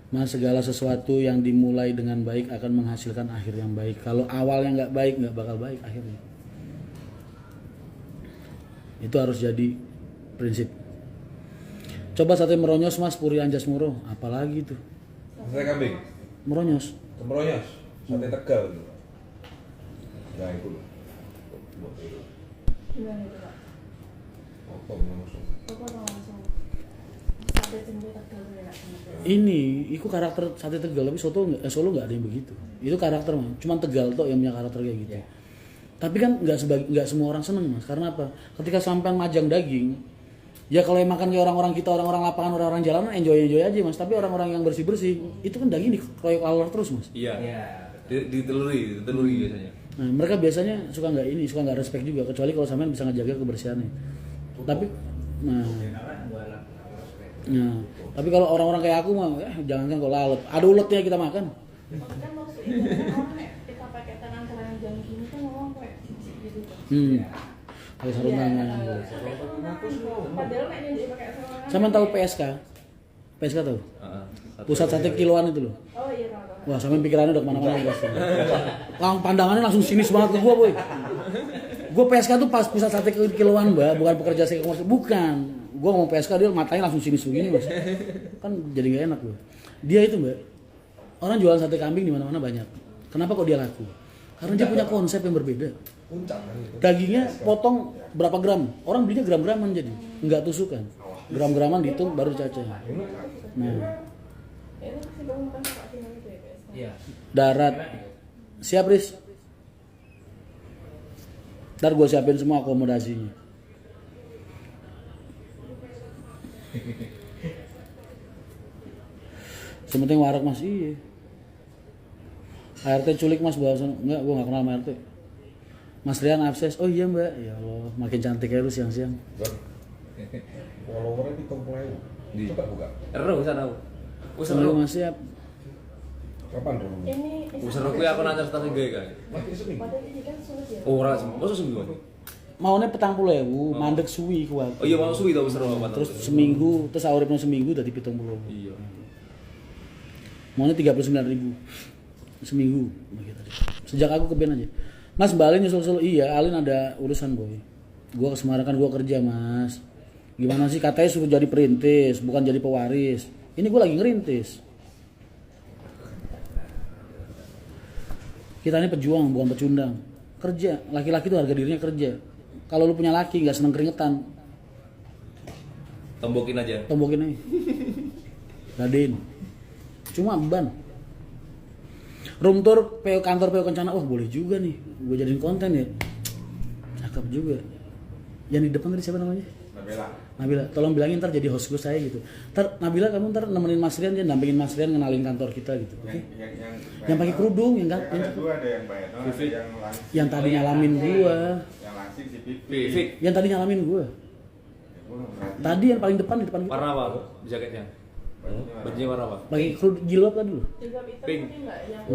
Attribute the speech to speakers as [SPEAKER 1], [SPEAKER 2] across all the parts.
[SPEAKER 1] Mas, segala sesuatu yang dimulai dengan baik akan menghasilkan akhir yang baik. Kalau awalnya nggak baik, nggak bakal baik akhirnya. Itu harus jadi prinsip. Coba sate meronyos Mas, Puri Anjas Muro, apalagi tuh?
[SPEAKER 2] Sate kambing.
[SPEAKER 1] Meronyos.
[SPEAKER 2] Semroyos. Sate Tegal gitu. Nah itu.
[SPEAKER 3] Gimana itu Pak?
[SPEAKER 2] Apa langsung?
[SPEAKER 3] Apa langsung? Sate jumbo Tegal enak banget.
[SPEAKER 1] Ini, itu karakter sate Tegal, tapi Solo nggak ada yang begitu. Itu karakter Mas, cuman Tegal tuh yang punya karakter kayak gitu. Tapi kan nggak semua orang seneng Mas, karena apa? Ketika sampean majang daging, ya kalau yang makan kayak orang-orang kita, orang-orang lapangan, orang-orang jalanan, enjoy aja Mas. Tapi orang-orang yang bersih-bersih, itu kan daging dikeroyok alor terus Mas.
[SPEAKER 4] Iya. Diteluri biasanya.
[SPEAKER 1] Nah, mereka biasanya suka nggak respect juga, kecuali kalau sampean bisa ngejaga kebersihannya. Tapi, tapi kalau orang-orang kayak aku mah, jangankan kalau lalat, ada uletnya kita makan.
[SPEAKER 3] Kan maksudnya orang kita pakai tangan keranjang gini kan ngomong kayak jijik gitu Pak.
[SPEAKER 1] Pakai sarung tangan.
[SPEAKER 3] Padahal kayaknya dia pakai sarung tangan.
[SPEAKER 1] Sampean tahu PSK? PSK tahu? Pusat sate kiloan itu loh.
[SPEAKER 3] Oh iya tahu.
[SPEAKER 1] Wah, sampean pikirannya udah kemana-mana pasti. Pandangannya langsung sinis banget ke gua, boy. Gua PSK tuh pas pusat sate kiloan, Mbak, bukan pekerja sate komersil, bukan. Gua ngomong PSK dia matanya langsung sinis begini, Mas. Kan jadi gak enak gua. Dia itu, Mbak. Orang jualan sate kambing di mana-mana banyak. Kenapa kok dia laku? Karena dia punya konsep yang berbeda.
[SPEAKER 2] Puncak kan itu.
[SPEAKER 1] Dagingnya potong berapa gram? Orang belinya gram-graman jadi, nggak tusukan. Gram-graman dihitung baru cacah. Nah,
[SPEAKER 3] Itu sih kamu makan Pak Tinggal itu ya guys.
[SPEAKER 4] Iya.
[SPEAKER 1] darat. Siap, Riz? Ntar gue siapin semua akomodasinya. Sementing warak Mas, iya. ART culik Mas, bahasa enggak, gue gak kenal sama ART. Mas Rian abses, oh iya Mbak, ya Allah, makin cantik ya lu siang-siang.
[SPEAKER 2] Followernya 70.000. Coba buka.
[SPEAKER 4] Seru sana.
[SPEAKER 1] Seru Mas, siap.
[SPEAKER 2] Kapan dulu?
[SPEAKER 3] Ini
[SPEAKER 4] Seru kuwi aku nanya status gue kan.
[SPEAKER 2] Mati seminggu.
[SPEAKER 3] padahal ini kan sulit ya.
[SPEAKER 4] Ora masa seminggu.
[SPEAKER 1] Maunya 40.000, mandek suwi kuat.
[SPEAKER 4] Oh iya mau suwi tau seru apa.
[SPEAKER 1] Terus seminggu, terus uripnya seminggu dari 70.
[SPEAKER 4] Iya.
[SPEAKER 1] Maunya 39.000 seminggu begitu tadi. Sejak aku ke band aja. Mas, Mbak Alin nyusul-nyusul, iya Alin ada urusan boy. Gua ke Semarang kan gua kerja Mas. Gimana sih, katanya suruh jadi perintis, bukan jadi pewaris. Ini gua lagi ngerintis. Kita ini pejuang, bukan pecundang. Kerja, laki-laki tuh harga dirinya kerja. Kalau lu punya laki nggak seneng keringetan,
[SPEAKER 4] Tombokin aja.
[SPEAKER 1] tombokin aja. Raden. Cuma beban. Room tour PO kantor PO Kencana, oh boleh juga nih, gue jadiin konten ya. Cakep juga. Yang di depan tadi siapa namanya? Nabila. Tolong bilangin ntar jadi host gue saya gitu. Ntar Nabila kamu ntar nemenin Mas Rian, dia dampingin Mas Rian ngenalin kantor kita gitu. Oke? Yang pakai kerudung, yang kan?
[SPEAKER 5] Ada dua, ada yang Mbak Eno, ada yang langsing.
[SPEAKER 1] Yang tadi nyalamin gua.
[SPEAKER 5] Yang langsing si Pipi.
[SPEAKER 4] Fik.
[SPEAKER 1] Yang tadi nyalamin gua. Tadi yang paling depan di depan kita.
[SPEAKER 4] Warna apa? Jaketnya. Bajunya warna apa?
[SPEAKER 1] Pakai kerudung jilbab tadi dulu.
[SPEAKER 3] Juga itu
[SPEAKER 4] Pink.
[SPEAKER 3] mungkin enggak yang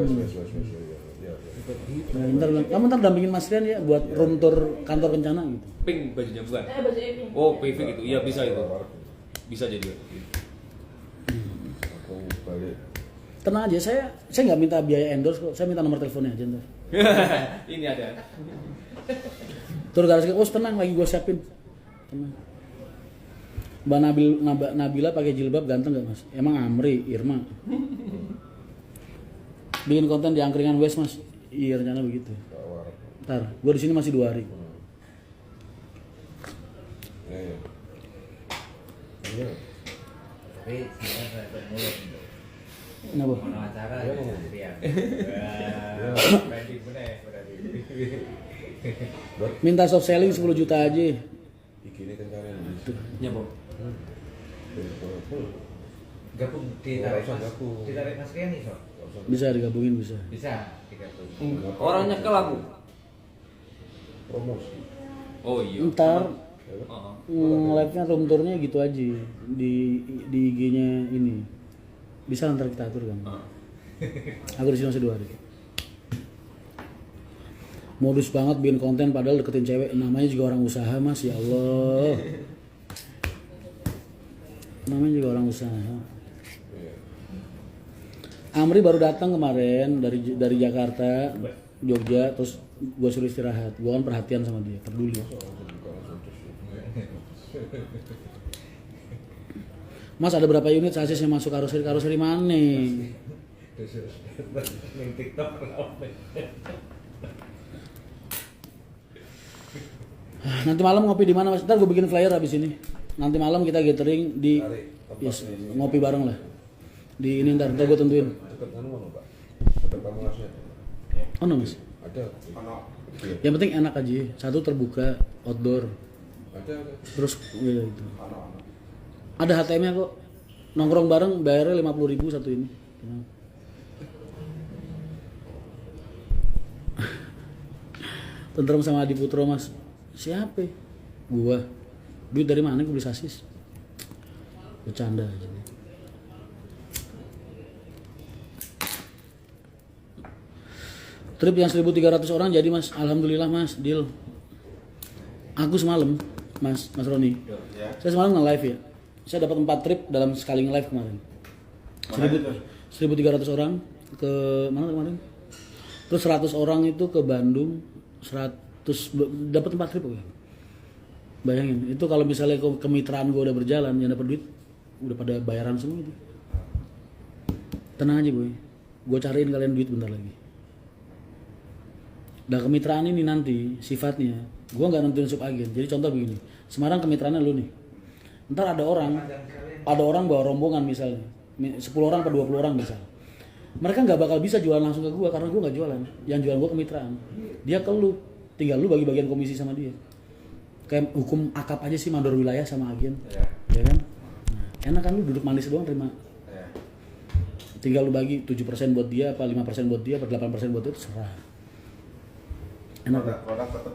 [SPEAKER 1] Nah, kamu ntar dampingin Mas Rian ya buat room tour kantor Kencana gitu.
[SPEAKER 4] Pink bajunya bukan?
[SPEAKER 3] baju ini.
[SPEAKER 4] Oh, PV gitu. Iya bisa itu. Bisa jadi.
[SPEAKER 2] Aku balik.
[SPEAKER 1] Tenang aja, saya nggak minta biaya endorse kok. Saya minta nomor teleponnya aja ntar.
[SPEAKER 4] Ini ada.
[SPEAKER 1] Tur garis oh tenang lagi gue siapin. Tenang. Mbak Nabila pakai jilbab ganteng gak Mas? Emang Amri, Irma. Bikin konten di angkringan West Mas. Iya rencana begitu. Ntar, gue di sini masih 2 hari.
[SPEAKER 2] Iya.
[SPEAKER 6] Tapi sebenarnya saya mulut itu.
[SPEAKER 1] Kenapa?
[SPEAKER 6] Mana acara ya sendirian. Branding bener berarti.
[SPEAKER 1] Minta soft selling 10 juta aja.
[SPEAKER 2] Ini kan kalian
[SPEAKER 4] Iya, Bang.
[SPEAKER 6] Gabung ditarik Mas Rian nih, Sob.
[SPEAKER 1] Bisa digabungin bisa.
[SPEAKER 6] Bisa digabung.
[SPEAKER 4] Orang nyekel aku.
[SPEAKER 2] promosi.
[SPEAKER 4] Oh iya.
[SPEAKER 1] Ntar
[SPEAKER 4] Heeh.
[SPEAKER 1] live-nya room tour-nya gitu aja di IG-nya ini. Bisa ntar kita atur kan. Aku di sini masih 2 hari. Modus banget bikin konten padahal deketin cewek, namanya juga orang usaha Mas, ya Allah. Namanya juga orang usaha. Amri baru datang kemarin dari Jakarta, Jogja, terus gue suruh istirahat. Gue kan perhatian sama dia, peduli. Mas ada berapa unit sasis yang masuk karoseri mana?
[SPEAKER 6] Main TikTok kenapa?
[SPEAKER 1] Nanti malam ngopi di mana Mas? Ntar gue bikin flyer habis ini. Nanti malam kita gathering di ngopi bareng lah. Di ini ntar gue tentuin.
[SPEAKER 2] Dekat anu mana, Pak? Dekat Pamulasnya.
[SPEAKER 1] Oh no Mas.
[SPEAKER 2] Ada.
[SPEAKER 5] Ono.
[SPEAKER 1] Yang penting enak aja. Satu terbuka, outdoor.
[SPEAKER 2] Ada.
[SPEAKER 1] Terus ya gitu.
[SPEAKER 5] Ono.
[SPEAKER 1] Ada HTM-nya kok. Nongkrong bareng bayarnya 50.000 satu ini. Tentrem sama Adi Putro Mas. Siapa? Gua. Duit dari mana gue beli sasis? Bercanda aja. Trip yang 1.300 orang jadi Mas. Alhamdulillah Mas, deal. Aku semalam, Mas Roni.
[SPEAKER 5] Ya.
[SPEAKER 1] Saya semalam nge-live ya. Saya dapat 4 trip dalam sekali nge-live kemarin. 1.300 orang ke mana kemarin? Terus 100 orang itu ke Bandung, 100 dapat 4 trip ya. Bayangin, itu kalau misalnya kemitraan gue udah berjalan, yang dapat duit udah pada bayaran semua itu. Tenang aja boy, gue cariin kalian duit bentar lagi. Dan kemitraan ini nanti sifatnya, gue nggak nentuin sub agen. Jadi contoh begini, Semarang kemitraannya lu nih. Ntar ada orang bawa rombongan misalnya, 10 orang atau 20 orang misal. Mereka nggak bakal bisa jualan langsung ke gue karena gue nggak jualan. Yang jualan gue kemitraan. Dia ke lu, tinggal lu bagi bagian komisi sama dia. Kayak hukum akap aja sih mandor wilayah sama agen, ya kan? Nah, enak kan lu duduk manis doang terima. Tinggal lu bagi 7% buat dia, apa 5% buat dia, apa 8% buat dia, terserah. Enak.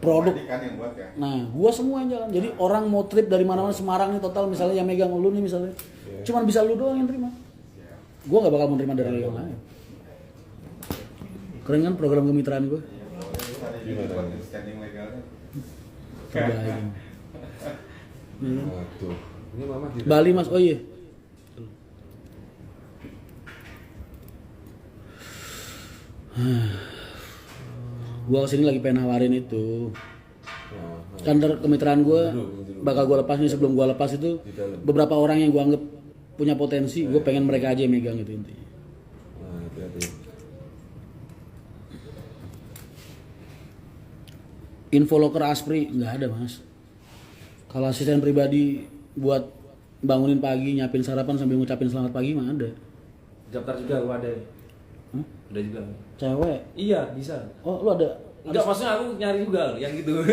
[SPEAKER 1] Produk
[SPEAKER 5] kan yang buat ya.
[SPEAKER 1] Nah, gua semua yang jalan. Jadi orang mau trip dari mana-mana Semarang nih total misalnya yang megang lu nih misalnya. Cuman bisa lu doang yang terima. Gua nggak bakal menerima dari yang lain. Keren kan program kemitraan gua?
[SPEAKER 5] Buat standing legalnya.
[SPEAKER 1] Terbaik.
[SPEAKER 2] Waduh. Ini Mama di
[SPEAKER 1] Bali Mas, oh iya. Gua kesini lagi pengen nawarin itu. Kantor kemitraan gua bakal gua lepas nih, sebelum gua lepas itu beberapa orang yang gua anggap punya potensi, gua pengen mereka aja yang megang itu intinya.
[SPEAKER 2] Nah, hati-hati.
[SPEAKER 1] Info loker Aspri nggak ada Mas. Kalau asisten pribadi buat bangunin pagi, nyiapin sarapan sambil ngucapin selamat pagi mah ada.
[SPEAKER 4] Daftar juga gua ada.
[SPEAKER 1] Hah?
[SPEAKER 4] Ada juga.
[SPEAKER 1] Cewek.
[SPEAKER 4] Iya, bisa.
[SPEAKER 1] Oh, lu ada?
[SPEAKER 4] Enggak, maksudnya aku nyari juga yang gitu.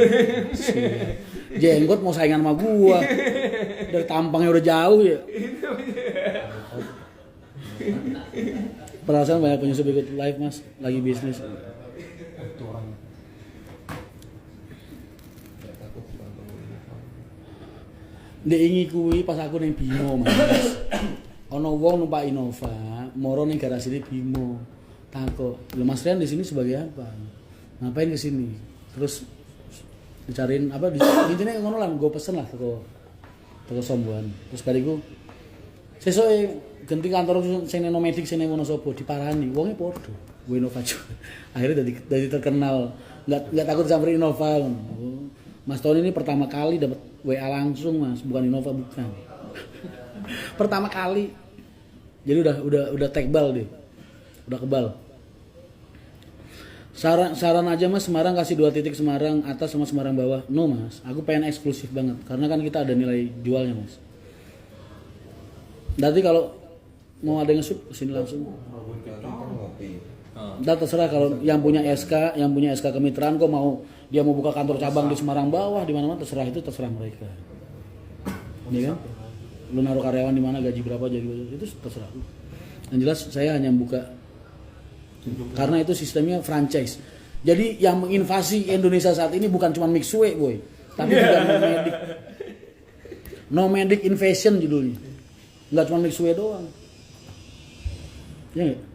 [SPEAKER 1] Jenggot mau saingan sama gua. Dari tampangnya udah jauh ya. Perasaan banyak penyusup ikut live Mas, lagi bisnis. Diingi kuwi pas aku ning Bimo Mas. Ono wong numpak Innova, moro ning garasi Bimo. Takok, "Lho Mas Rian di sini sebagai apa? Ngapain ke sini?" Terus dicariin apa intinya ngono lah, gue pesen lah toko Sombuan. Terus bariku sesuai ganti kantor sing nang Medik sing nang Wonosobo diparani, wonge padha. Gue Innova juga. Akhirnya jadi terkenal, nggak takut samperin Innova. Oh, Mas Tony ini pertama kali dapat WA langsung Mas, bukan Innova bukan. Pertama kali. Jadi udah tekbal deh. Udah kebal. Saran aja Mas, Semarang kasih 2 titik Semarang atas sama Semarang bawah. No Mas, aku pengen eksklusif banget karena kan kita ada nilai jualnya Mas. Nanti kalau mau ada yang nge-shoot kesini langsung. Ntar terserah kalau yang punya SK kemitraan kok mau dia mau buka kantor cabang di Semarang bawah di mana-mana terserah mereka. Iya kan? Lu naruh karyawan di mana gaji berapa jadi itu terserah. Yang jelas saya hanya buka karena itu sistemnya franchise. Jadi yang menginvasi Indonesia saat ini bukan cuma Mixue boy, tapi juga Nomadic. Nomadic Invasion judulnya. Enggak cuma Mixue doang. Ya enggak?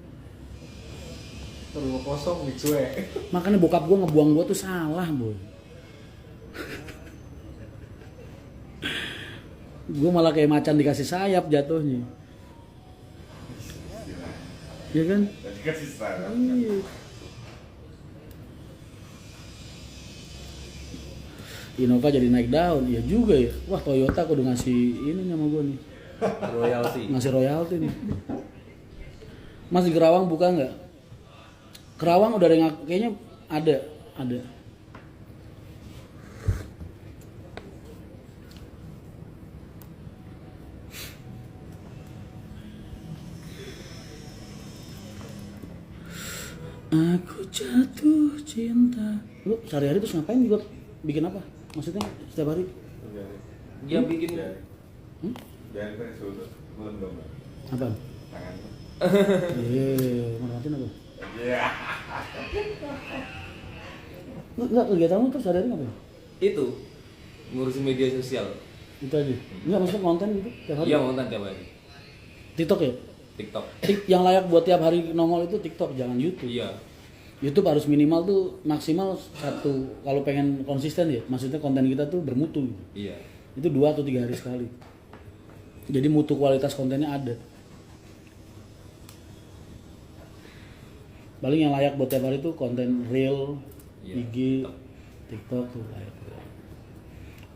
[SPEAKER 6] Terlalu kosong nih cuy.
[SPEAKER 1] Makanya bokap gua ngebuang gua tuh salah boy. Gua malah kayak macan dikasih sayap jatuhnya. Ya kan?
[SPEAKER 5] Dan dikasih saran.
[SPEAKER 1] Iya. Innova jadi naik daun, iya juga ya. Wah Toyota kudu ngasih ini sama gue nih,
[SPEAKER 4] Royalty.
[SPEAKER 1] ngasih royalti nih. Mas di Kerawang buka nggak? Kerawang udah ada yang kayaknya ada. Aku jatuh cinta. Lu sehari-hari terus ngapain juga? Bikin apa? Maksudnya setiap hari?
[SPEAKER 4] Dia bikin
[SPEAKER 5] Jangan kan sudah belum dong.
[SPEAKER 1] Apa?
[SPEAKER 5] Tangan.
[SPEAKER 1] Mau ngapain apa?
[SPEAKER 5] Iya.
[SPEAKER 1] Enggak, kegiatan lu terus sehari-hari ngapain?
[SPEAKER 4] itu ngurusin media sosial.
[SPEAKER 1] Itu aja? Enggak, maksudnya konten gitu tiap hari?
[SPEAKER 4] Iya, konten tiap hari.
[SPEAKER 1] TikTok ya?
[SPEAKER 4] TikTok.
[SPEAKER 1] Yang layak buat tiap hari nongol itu TikTok, jangan YouTube.
[SPEAKER 4] Iya.
[SPEAKER 1] YouTube harus minimal tuh maksimal satu, kalau pengen konsisten ya, maksudnya konten kita tuh bermutu gitu.
[SPEAKER 4] Iya.
[SPEAKER 1] Itu 2 atau 3 hari sekali. Jadi mutu kualitas kontennya ada. Paling yang layak buat tiap hari tuh konten real,
[SPEAKER 4] Iya,
[SPEAKER 1] IG, TikTok tuh layak.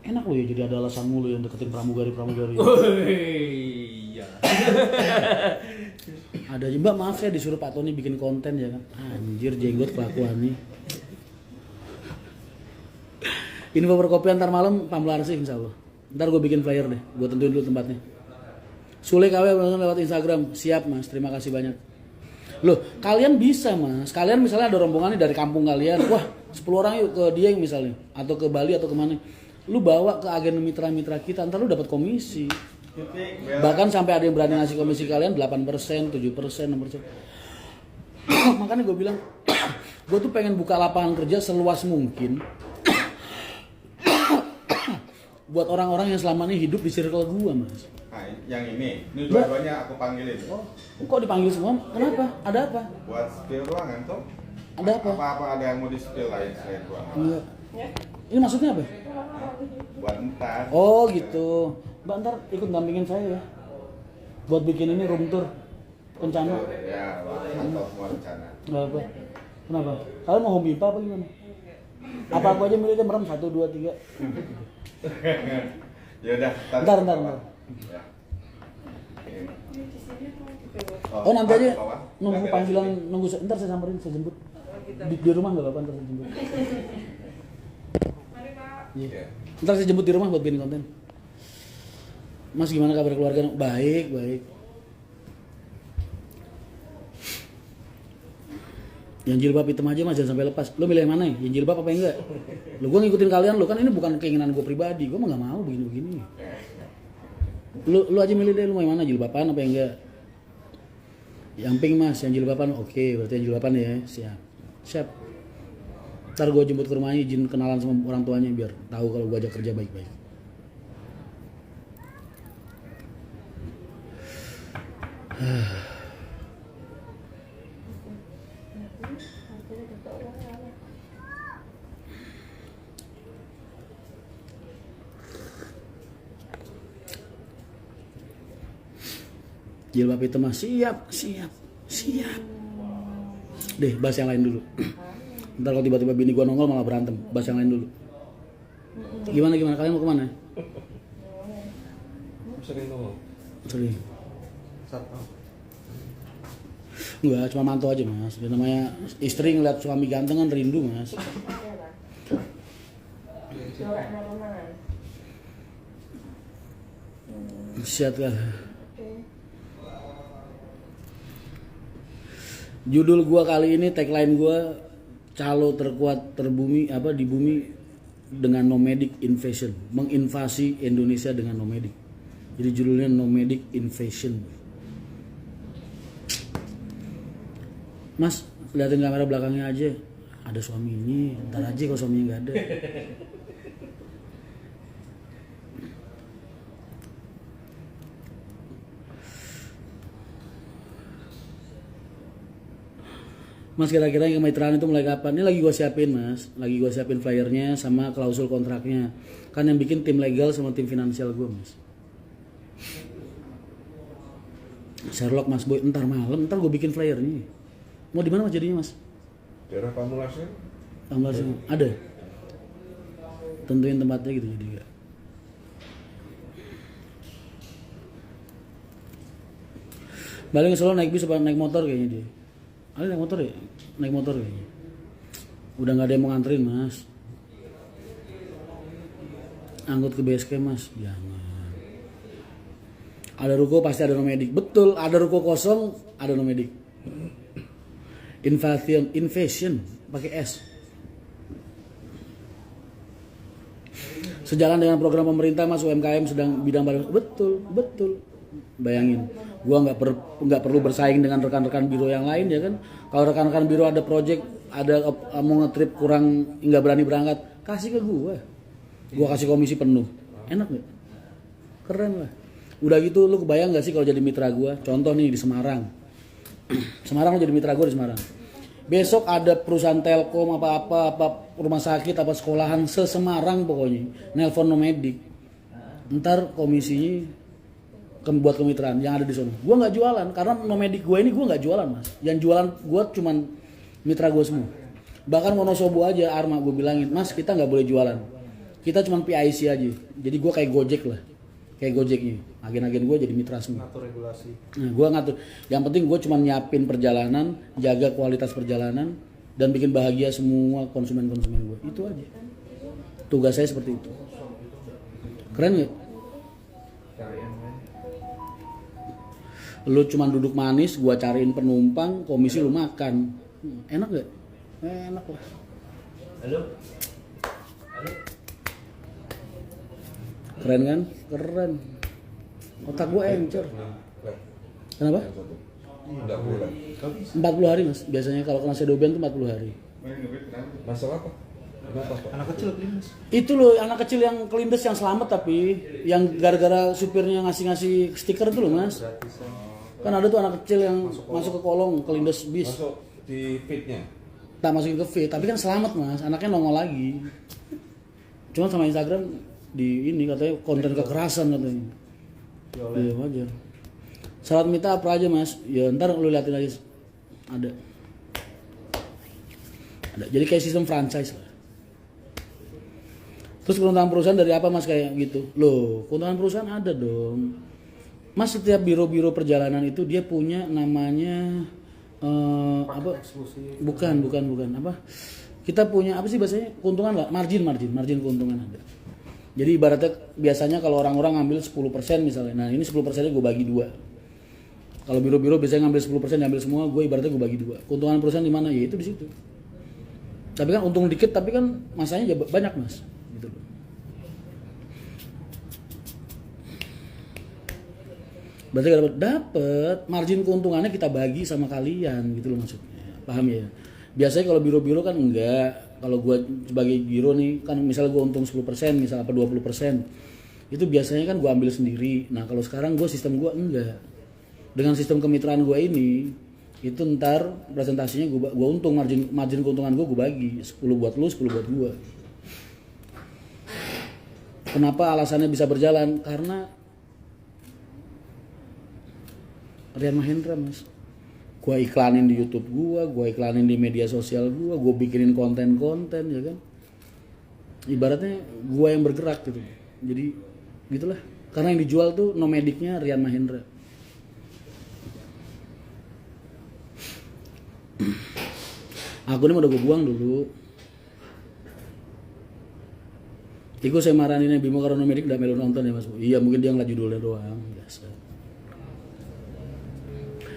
[SPEAKER 1] Enak loh ya jadi ada alasan mulu yang deketin pramugari-pramugari.
[SPEAKER 4] Iya.
[SPEAKER 1] Ada aja, Mbak maaf ya disuruh Pak Tony bikin konten ya kan. Anjir jenggot kelakuan nih. Info perkopian ntar malam Pamlar sih insya Allah. Ntar gue bikin flyer deh, gue tentuin dulu tempatnya. Sule KW lewat Instagram, siap mas, terima kasih banyak. Loh, kalian bisa mas, kalian misalnya ada rombongan nih dari kampung kalian, wah 10 orang yuk ke Dieng misalnya, atau ke Bali atau kemana. Lu bawa ke agen mitra-mitra kita, ntar lu dapat komisi. Bahkan sampai ada yang berani ngasih komisi kalian 8%, 7%, 6%. Makanya gue bilang, gue tuh pengen buka lapangan kerja seluas mungkin buat orang-orang yang selama ini hidup di circle gue mas.
[SPEAKER 5] Nah, yang ini dua-duanya aku panggilin.
[SPEAKER 1] Oh, kok dipanggil semua? Kenapa? Ada apa?
[SPEAKER 5] Buat spill ruangan toh?
[SPEAKER 1] Ada apa?
[SPEAKER 5] Apa ada yang mau di spill lain selain ruangan?
[SPEAKER 1] Enggak.
[SPEAKER 3] Ya,
[SPEAKER 1] Ini maksudnya apa?
[SPEAKER 5] Buat ntar.
[SPEAKER 1] Oh gitu. Mbak ntar ikut dampingin saya ya. Buat bikin ini room tour kencana.
[SPEAKER 5] Ya, atau semua rencana.
[SPEAKER 1] Enggak apa. Kenapa? Kalian mau hobi apa gimana? Apa aku aja milihnya merem 1, 2, 3.
[SPEAKER 5] Ya udah.
[SPEAKER 1] Ntar.
[SPEAKER 5] Ya.
[SPEAKER 3] di sini tuh gitu.
[SPEAKER 1] Oh nanti aja
[SPEAKER 5] bawah.
[SPEAKER 1] nunggu panggilan, nunggu ntar saya samperin, saya jemput. Di rumah nggak apa-apa ntar saya jemput.
[SPEAKER 3] Mari Pak.
[SPEAKER 1] Iya. Ntar saya jemput di rumah buat bikin konten. Mas gimana kabar keluarga? Baik, baik. Yang jilbab hitam aja mas jangan sampai lepas. Lo milih yang mana ya? Yang jilbab apa yang enggak? Lo gue ngikutin kalian lo kan ini bukan keinginan gue pribadi. Gue mah nggak mau begini-begini. Lu aja milih deh lu mau yang mana, jilbaban apa yang enggak? Yang pink mas, yang jilbaban oke, berarti yang jilbaban ya, siap. Ntar gue jemput ke rumahnya, izin kenalan sama orang tuanya biar tahu kalau gue ajak kerja baik-baik. Jilbab hitam mas, siap. Deh, bahas yang lain dulu. Ntar kalau tiba-tiba bini gua nongol malah berantem, bahas yang lain dulu. Gimana kalian mau kemana?
[SPEAKER 4] Sering ngomong.
[SPEAKER 1] Sorry.
[SPEAKER 4] Satu.
[SPEAKER 1] Enggak, cuma mantau aja mas. Dia namanya istri ngeliat suami ganteng kan rindu mas. Siap kan? Judul gua kali ini, tagline gua, calo terkuat terbumi apa di bumi dengan nomadic invasion, menginvasi Indonesia dengan nomadic. Jadi judulnya nomadic invasion. Mas, liatin kamera belakangnya aja. Ada suami ini, ntar aja kalau suaminya nggak ada. Mas kira-kira yang kemitraan itu mulai kapan? Ini lagi gue siapin mas, lagi gue siapin flyernya sama klausul kontraknya. Kan yang bikin tim legal sama tim finansial gue mas. Sherlock Mas Boy, ntar malam, ntar gue bikin flyer nih. Mau di mana Mas jadinya Mas?
[SPEAKER 2] Daerah Pamulas kan?
[SPEAKER 1] Tambah semua. Ada. Tentuin tempatnya gitu jadi enggak. Balik ke Solo naik bis apa naik motor kayaknya dia. Ada naik motor ya? Naik motor kayaknya. Udah nggak ada yang mau nganterin Mas. Angkut ke base camp Mas, jangan. Ada ruko pasti ada nomedik. Betul, ada ruko kosong, ada nomedik. Invasion pakai S. Sejalan dengan program pemerintah Mas, UMKM sedang bidang pariwisata. Betul. Bayangin, gua nggak perlu bersaing dengan rekan-rekan biro yang lain ya kan. Kalau rekan-rekan biro ada project, ada mau nge-trip kurang nggak berani berangkat, kasih ke gua kasih komisi penuh. Enak nggak? Keren lah. Udah gitu lu kebayang nggak sih kalau jadi mitra gua? Contoh nih di Semarang. Semarang lu jadi mitra gua di Semarang. Besok ada perusahaan telkom apa rumah sakit apa sekolahan se-Semarang pokoknya nelpon nomedik. Ntar komisinya buat kemitraan yang ada di sana. Gua nggak jualan karena nomedik gue ini gua nggak jualan Mas. Yang jualan gua cuman mitra gua semua. Bahkan Wonosobo aja Arma gue bilangin, Mas kita nggak boleh jualan. Kita cuman PIC aja. Jadi gua kayak Gojek lah. Kayak Gojeknya. Agen-agen gue jadi mitra semua.
[SPEAKER 4] Ngatur regulasi.
[SPEAKER 1] Nah, gue ngatur. Yang penting gue cuma nyiapin perjalanan, jaga kualitas perjalanan, dan bikin bahagia semua konsumen-konsumen gue. Itu aja. Tugas saya seperti itu. Keren nggak? Lu cuma duduk manis, gue cariin penumpang, komisi lu makan. Enak nggak? Enak lah.
[SPEAKER 6] Halo.
[SPEAKER 1] Keren kan? Keren. Otak gue encer. Kenapa?
[SPEAKER 2] Enggak boleh.
[SPEAKER 1] 40 hari Mas. Biasanya kalau kena sedoben tuh 40 hari.
[SPEAKER 2] Masalah apa? Kenapa Pak?
[SPEAKER 4] Anak kecil kelindes.
[SPEAKER 1] Itu loh anak kecil yang kelindes yang selamat tapi yang gara-gara supirnya ngasih stiker itu loh Mas. Kan ada tuh anak kecil yang masuk ke kolong kelindes bis.
[SPEAKER 2] Masuk di feed-nya.
[SPEAKER 1] Tak masukin ke feed, tapi kan selamat Mas. Anaknya nongol lagi. Cuma sama Instagram di ini katanya konten kekerasan katanya. Iya wajar. Syarat minta apa aja Mas? Ya ntar lu liatin aja. Ada. Jadi kayak sistem franchise lah. Terus keuntungan perusahaan dari apa Mas kayak gitu? Loh, keuntungan perusahaan ada dong. Mas setiap biro-biro perjalanan itu dia punya namanya apa?
[SPEAKER 4] Eksklusif.
[SPEAKER 1] Bukan apa? Kita punya apa sih bahasanya? Keuntungan lah, margin keuntungan ada. Jadi ibaratnya biasanya kalau orang-orang ngambil 10% misalnya. Nah, ini 10%-nya gue bagi 2. Kalau biro-biro biasanya ngambil 10% diambil semua, gue ibaratnya gue bagi 2. Keuntungan perusahaan di mana? Ya itu di situ. Tapi kan untung dikit tapi kan masanya banyak Mas. Gitu loh. Berarti dapat margin keuntungannya kita bagi sama kalian gitu loh maksudnya. Paham ya? Biasanya kalau biro-biro kan enggak. Kalau gue sebagai biro nih kan misalnya gue untung 10%, misal apa 20%. Itu biasanya kan gue ambil sendiri. Nah, kalau sekarang gue sistem gue enggak. Dengan sistem kemitraan gue ini itu ntar presentasinya gue untung margin keuntungan gue bagi 10 buat lu 10 buat gue. Kenapa alasannya bisa berjalan? Karena Rian Mahendra Mas, gue iklanin di YouTube gue iklanin di media sosial gue bikinin konten ya kan. Ibaratnya gue yang bergerak gitu. Jadi gitulah. Karena yang dijual tuh nomediknya Rian Mahendra. Akunnya udah gue buang dulu. Iku saya marahinnya Bimo karena nomedik udah melu nonton ya Mas. Iya mungkin dia ngeliat judulnya doang biasa.